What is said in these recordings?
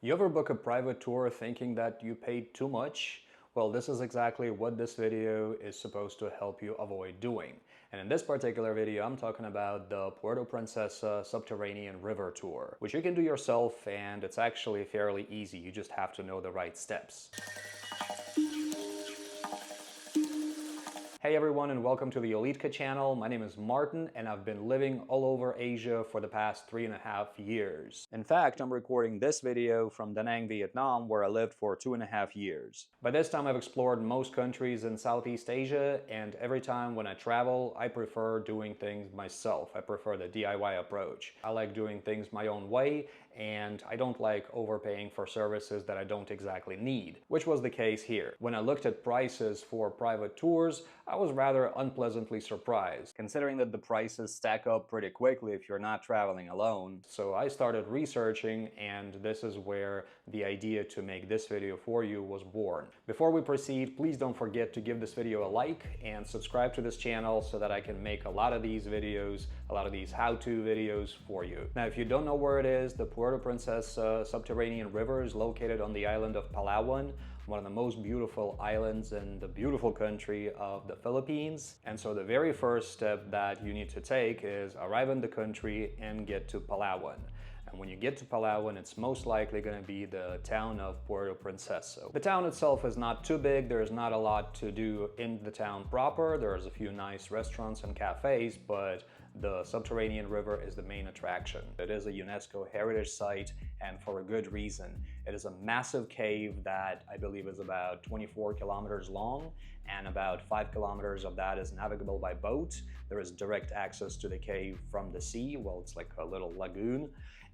You ever book a private tour thinking that you paid too much? Well, this is exactly what this video is supposed to help you avoid doing. And in this particular video, I'm talking about the Puerto Princesa Subterranean River tour, which you can do yourself, and it's actually fairly easy. You just have to know the right steps. Hey everyone, and welcome to the Elitka channel. My name is Martin and I've been living all over Asia for the past 3.5 years. In fact, I'm recording this video from Da Nang, Vietnam, where I lived for 2.5 years. By this time I've explored most countries in Southeast Asia, and every time when I travel, I prefer doing things myself. I prefer the DIY approach. I like doing things my own way, and I don't like overpaying for services that I don't exactly need, which was the case here. When I looked at prices for private tours, I was rather unpleasantly surprised, considering that the prices stack up pretty quickly if you're not traveling alone. So I started researching, and this is where the idea to make this video for you was born. Before we proceed, please don't forget to give this video a like and subscribe to this channel so that I can make a lot of these videos, a lot of these how-to videos for you. Now, if you don't know where it is, the Puerto Princesa Subterranean River is located on the island of Palawan, one of the most beautiful islands in the beautiful country of the Philippines. And so the very first step that you need to take is arrive in the country and get to Palawan. And when you get to Palawan, it's most likely going to be the town of Puerto Princesa. The town itself is not too big. There's not a lot to do in the town proper. There's a few nice restaurants and cafes, but the subterranean river is the main attraction. It is a UNESCO Heritage Site, and for a good reason. It is a massive cave that I believe is about 24 kilometers long, and about 5 kilometers of that is navigable by boat. There is direct access to the cave from the sea. Well, it's like a little lagoon,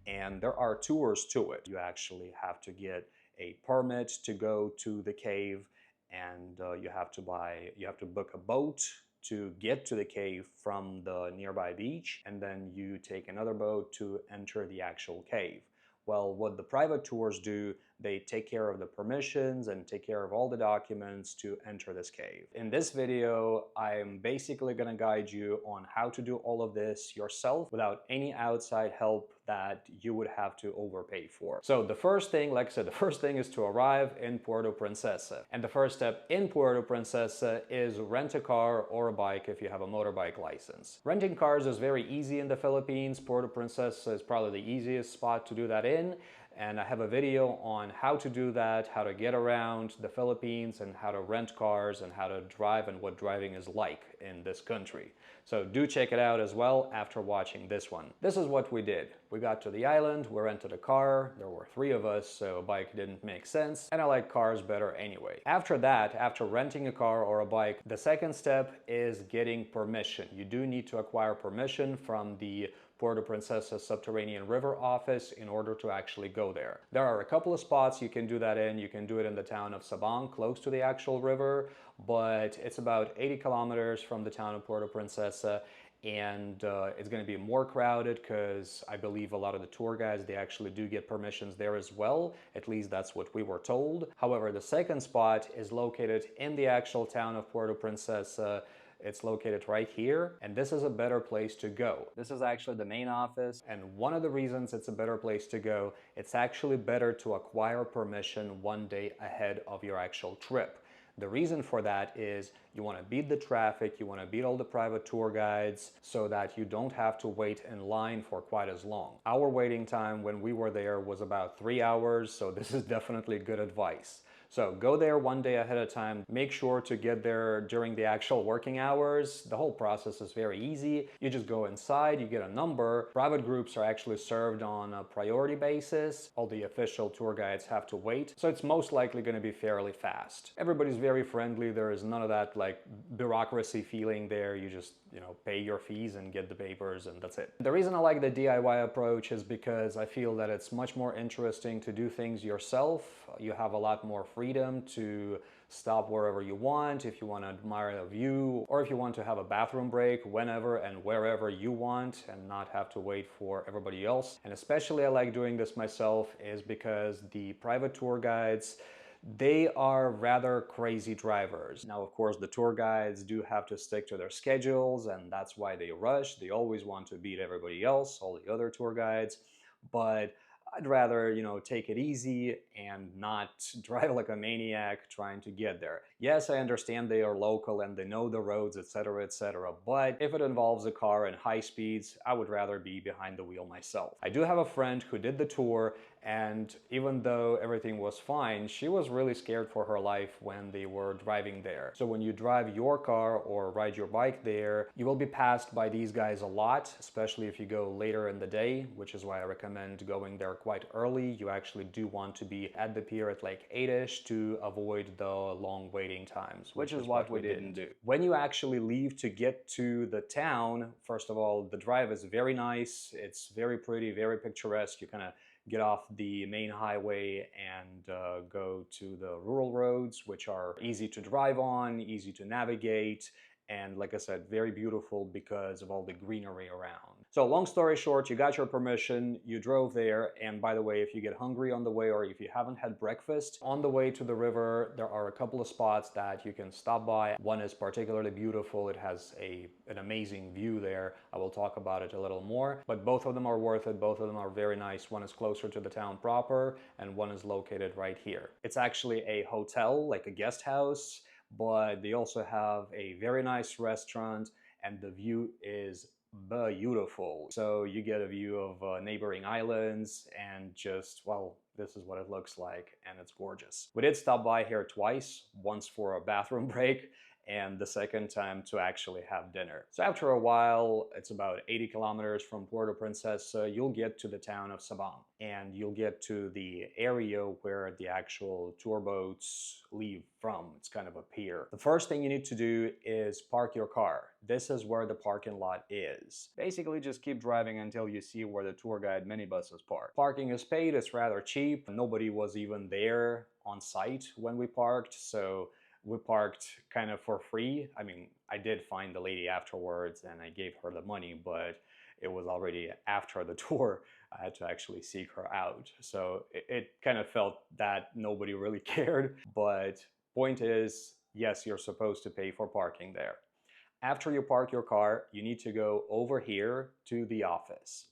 and there are tours to it. You actually have to get a permit to go to the cave, and you have to book a boat to get to the cave from the nearby beach, and then you take another boat to enter the actual cave. Well, what the private tours do, they take care of the permissions and take care of all the documents to enter this cave. In this video, I'm basically going to guide you on how to do all of this yourself without any outside help that you would have to overpay for. So the first thing, like I said, the first thing is to arrive in Puerto Princesa. And the first step in Puerto Princesa is rent a car or a bike if you have a motorbike license. Renting cars is very easy in the Philippines. Puerto Princesa is probably the easiest spot to do that in. And I have a video on how to do that, how to get around the Philippines, and how to rent cars, and how to drive, and what driving is like in this country. So do check it out as well after watching this one. This is what we did. We got to the island, we rented a car. There were 3 of us, so a bike didn't make sense, and I like cars better anyway. After that, after renting a car or a bike, the second step is getting permission. You do need to acquire permission from the Puerto Princesa Subterranean River office in order to actually go there. There are a couple of spots you can do that in. You can do it in the town of Sabang, close to the actual river, but it's about 80 kilometers from the town of Puerto Princesa, and it's going to be more crowded because I believe a lot of the tour guides, they actually do get permissions there as well. At least that's what we were told. However, the second spot is located in the actual town of Puerto Princesa. It's located right here, and this is a better place to go. This is actually the main office, and one of the reasons it's a better place to go, it's actually better to acquire permission one day ahead of your actual trip. The reason for that is you want to beat the traffic, you want to beat all the private tour guides so that you don't have to wait in line for quite as long. Our waiting time when we were there was about 3 hours, so this is definitely good advice. So go there one day ahead of time. Make sure to get there during the actual working hours. The whole process is very easy. You just go inside, you get a number. Private groups are actually served on a priority basis. All the official tour guides have to wait, so it's most likely going to be fairly fast. Everybody's very friendly. There is none of that like bureaucracy feeling there. You just, pay your fees and get the papers, and that's it. The reason I like the DIY approach is because I feel that it's much more interesting to do things yourself. You have a lot more freedom to stop wherever you want, if you want to admire a view, or if you want to have a bathroom break whenever and wherever you want and not have to wait for everybody else. And especially I like doing this myself is because the private tour guides, they are rather crazy drivers. Now, of course, the tour guides do have to stick to their schedules, and that's why they rush. They always want to beat everybody else, all the other tour guides. But I'd rather, take it easy and not drive like a maniac trying to get there. Yes, I understand they are local and they know the roads, etc., etc., but if it involves a car and high speeds, I would rather be behind the wheel myself. I do have a friend who did the tour, and even though everything was fine, she was really scared for her life when they were driving there. So when you drive your car or ride your bike there, you will be passed by these guys a lot, especially if you go later in the day, which is why I recommend going there quite early. You actually do want to be at the pier at like 8ish to avoid the long waiting times, which is what we didn't do. When you actually leave to get to the town, first of all, the drive is very nice. It's very pretty, very picturesque. You kind of get off the main highway and go to the rural roads, which are easy to drive on, easy to navigate, and like I said, very beautiful because of all the greenery around. So long story short, you got your permission, you drove there, and by the way, if you get hungry on the way or if you haven't had breakfast, on the way to the river, there are a couple of spots that you can stop by. One is particularly beautiful. It has an amazing view there. I will talk about it a little more, but both of them are worth it. Both of them are very nice. One is closer to the town proper, and one is located right here. It's actually a hotel, like a guest house, but they also have a very nice restaurant, and the view is beautiful. So you get a view of neighboring islands and just, well, this is what it looks like, and it's gorgeous. We did stop by here twice, once for a bathroom break and the second time to actually have dinner. So after a while, it's about 80 kilometers from Puerto Princesa, you'll get to the town of Sabang, and you'll get to the area where the actual tour boats leave from. It's kind of a pier. The first thing you need to do is park your car. This is where the parking lot is. Basically, just keep driving until you see where the tour guide minibuses park. Parking is paid, it's rather cheap. Nobody was even there on site when we parked, so we parked kind of for free. I mean, I did find the lady afterwards and I gave her the money, but it was already after the tour. I had to actually seek her out. So it kind of felt that nobody really cared. But point is, yes, you're supposed to pay for parking there. After you park your car, you need to go over here to the office.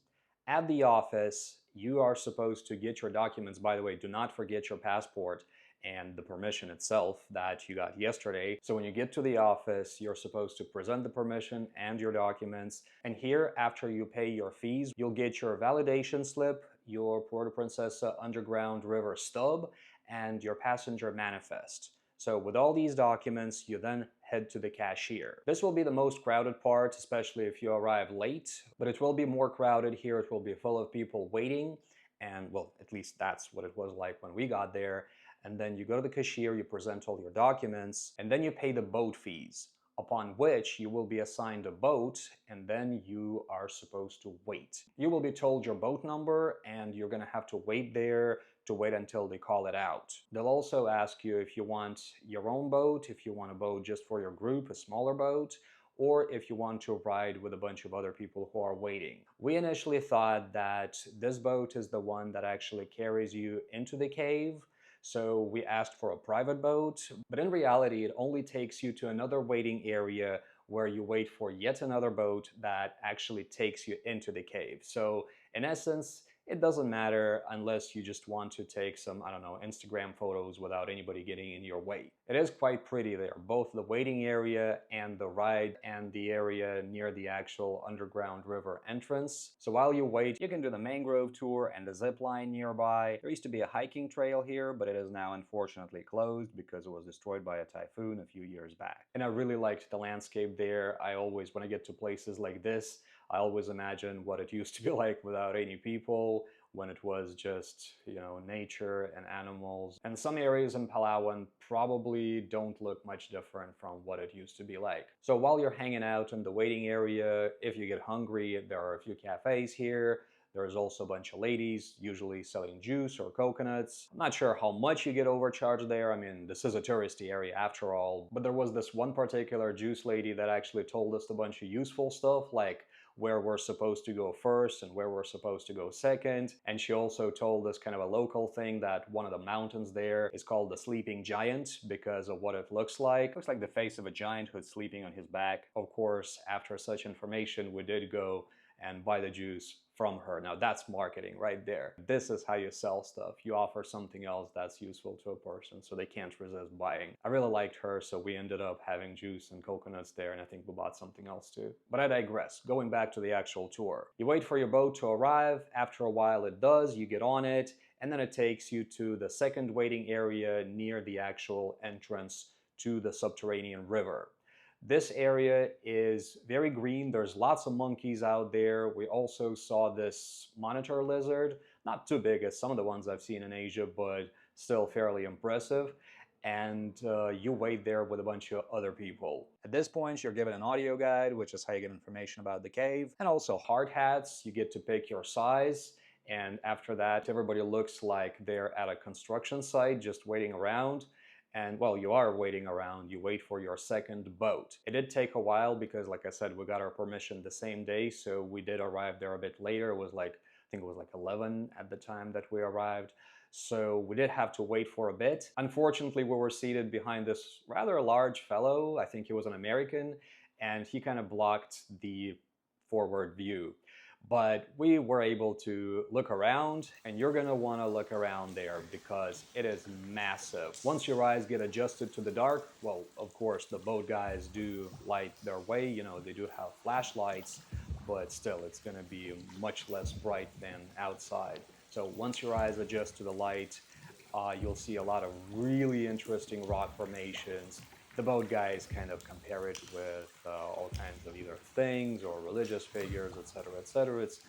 At the office, you are supposed to get your documents. By the way, do not forget your passport and the permission itself that you got yesterday. So when you get to the office, you're supposed to present the permission and your documents. And here, after you pay your fees, you'll get your validation slip, your Puerto Princesa Underground River stub, and your passenger manifest. So with all these documents, you then head to the cashier. This will be the most crowded part, especially if you arrive late, but it will be more crowded here. It will be full of people waiting. And well, at least that's what it was like when we got there. And then you go to the cashier, you present all your documents, and then you pay the boat fees, upon which you will be assigned a boat, and then you are supposed to wait. You will be told your boat number, and you're gonna have to wait there to wait until they call it out. They'll also ask you if you want your own boat, if you want a boat just for your group, a smaller boat, or if you want to ride with a bunch of other people who are waiting. We initially thought that this boat is the one that actually carries you into the cave, so we asked for a private boat, but in reality it only takes you to another waiting area where you wait for yet another boat that actually takes you into the cave. So in essence, it doesn't matter unless you just want to take some, I don't know, Instagram photos without anybody getting in your way. It is quite pretty there, both the waiting area and the ride and the area near the actual underground river entrance. So while you wait, you can do the mangrove tour and the zip line nearby. There used to be a hiking trail here, but it is now unfortunately closed because it was destroyed by a typhoon a few years back. And I really liked the landscape there. I always, when I get to places like this, I always imagine what it used to be like without any people, when it was just, nature and animals. And some areas in Palawan probably don't look much different from what it used to be like. So while you're hanging out in the waiting area, if you get hungry, there are a few cafes here. There's also a bunch of ladies, usually selling juice or coconuts. I'm not sure how much you get overcharged there. I mean, this is a touristy area after all. But there was this one particular juice lady that actually told us a bunch of useful stuff, like where we're supposed to go first and where we're supposed to go second. And she also told us kind of a local thing that one of the mountains there is called the Sleeping Giant because of what it looks like. It looks like the face of a giant who's sleeping on his back. Of course, after such information, we did go and buy the juice from her. Now that's marketing right there. This is how you sell stuff. You offer something else that's useful to a person so they can't resist buying. I really liked her, so we ended up having juice and coconuts there, and I think we bought something else too. But I digress. Going back to the actual tour. You wait for your boat to arrive. After a while it does, you get on it, and then it takes you to the second waiting area near the actual entrance to the subterranean river. This area is very green. There's lots of monkeys out there. We also saw this monitor lizard, not too big as some of the ones I've seen in Asia, but still fairly impressive. And you wait there with a bunch of other people. At this point, you're given an audio guide, which is how you get information about the cave, and also hard hats. You get to pick your size. And after that, everybody looks like they're at a construction site just waiting around. And while you are waiting around, you wait for your second boat. It did take a while because, like I said, we got our permission the same day, so we did arrive there a bit later. It was like, I think it was like 11 at the time that we arrived. So we did have to wait for a bit. Unfortunately, we were seated behind this rather large fellow. I think he was an American, and he kind of blocked the forward view. But we were able to look around, and you're gonna wanna look around there because it is massive. Once your eyes get adjusted to the dark, well, of course, the boat guys do light their way, you know, they do have flashlights, but still, it's gonna be much less bright than outside. So once your eyes adjust to the light, you'll see a lot of really interesting rock formations. The boat guys kind of compare it with all kinds of either things or religious figures, etc., etc. It's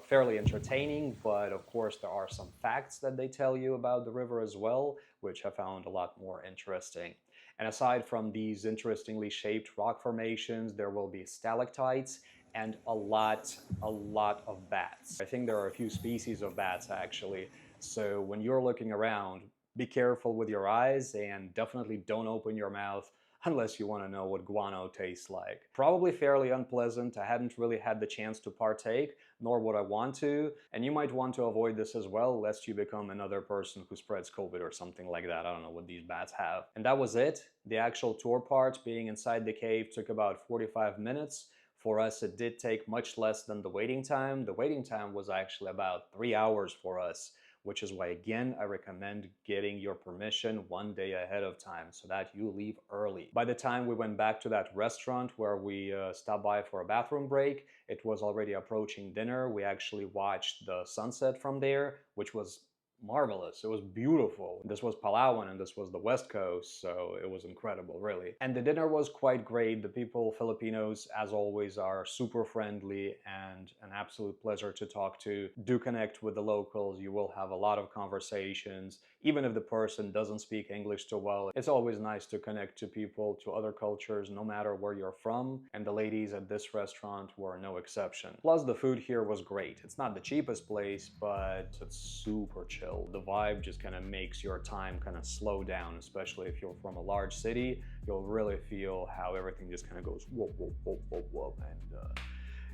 fairly entertaining, but of course there are some facts that they tell you about the river as well, which I found a lot more interesting. And aside from these interestingly shaped rock formations, there will be stalactites and a lot of bats. I think there are a few species of bats actually. So when you're looking around, be careful with your eyes and definitely don't open your mouth unless you want to know what guano tastes like. Probably fairly unpleasant. I hadn't really had the chance to partake, nor would I want to. And you might want to avoid this as well, lest you become another person who spreads COVID or something like that. I don't know what these bats have. And that was it. The actual tour part, being inside the cave, took about 45 minutes. For us, it did take much less than the waiting time. The waiting time was actually about 3 hours for us, which is why, again, I recommend getting your permission one day ahead of time so that you leave early. By the time we went back to that restaurant where we stopped by for a bathroom break, it was already approaching dinner. We actually watched the sunset from there, which was marvelous. It was beautiful. This was Palawan and this was the West Coast, so it was incredible, really. And the dinner was quite great. The people, Filipinos, as always, are super friendly and an absolute pleasure to talk to. Do connect with the locals. You will have a lot of conversations. Even if the person doesn't speak English too well, it's always nice to connect to people, to other cultures, no matter where you're from. And the ladies at this restaurant were no exception. Plus, the food here was great. It's not the cheapest place, but it's super chill. The vibe just kind of makes your time kind of slow down, especially if you're from a large city. You'll really feel how everything just kind of goes whoop, whoop, whoop, whoop, whoop, and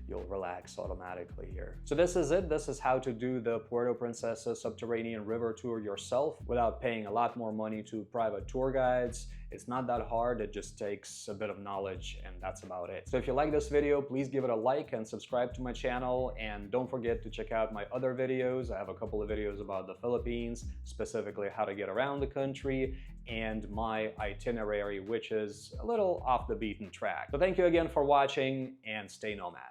you'll relax automatically here. So this is it. This is how to do the Puerto Princesa Subterranean River tour yourself without paying a lot more money to private tour guides. It's not that hard. It just takes a bit of knowledge, and that's about it. So if you like this video, please give it a like and subscribe to my channel, and don't forget to check out my other videos. I have a couple of videos about the Philippines, specifically how to get around the country, and my itinerary, which is a little off the beaten track. So thank you again for watching, and stay nomad.